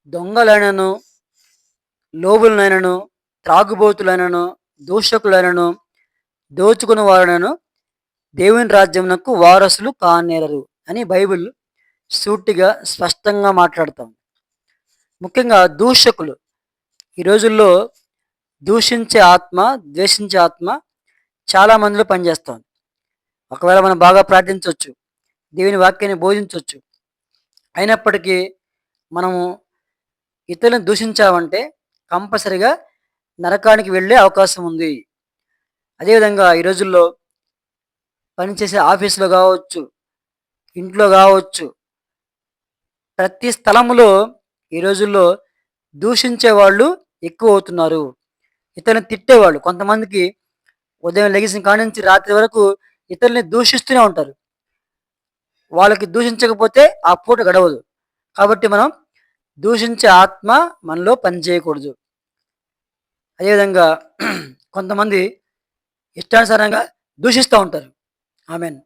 దొంగలైనను, లోబులనైనను, త్రాగుబోతులైనను, దూషకులైనను, దోచుకుని వారైనను దేవుని రాజ్యమునకు వారసులు కానేరరు అని బైబిల్ సూటిగా స్పష్టంగా మాట్లాడుతాం. ముఖ్యంగా దూషకులు ఈ రోజుల్లో దూషించే ఆత్మ, ద్వేషించే ఆత్మ చాలా మందిలో పనిచేస్తోంది. ఒకవేళ మనం బాగా ప్రార్థించొచ్చు, దేవుని వాక్యాన్ని బోధించొచ్చు. అయినప్పటికీ మనము ఇతరులను దూషించామంటే కంపల్సరిగా నరకానికి వెళ్ళే అవకాశం ఉంది. అదేవిధంగా ఈ రోజుల్లో పనిచేసే ఆఫీస్‌లో గావచ్చు, ఇంట్లో గావచ్చు, ప్రతి స్థలములో ఈ రోజుల్లో దూషించే వాళ్ళు ఎక్కువవుతున్నారు. ఇతరులని తిట్టేవాళ్ళు కొంతమందికి ఉదయం లెగిసిన కాడ్నుంచి రాత్రి వరకు ఇతరులని దూషిస్తూనే ఉంటారు. వాళ్ళకి దూషించకపోతే ఆ పూట గడవదు. కాబట్టి మనం దూషించే ఆత్మ మనలో పనిచేయకూడదు. అదేవిధంగా కొంతమంది ఇష్టానుసారంగా దూషిస్తా ఉంటారు. ఆమేన్.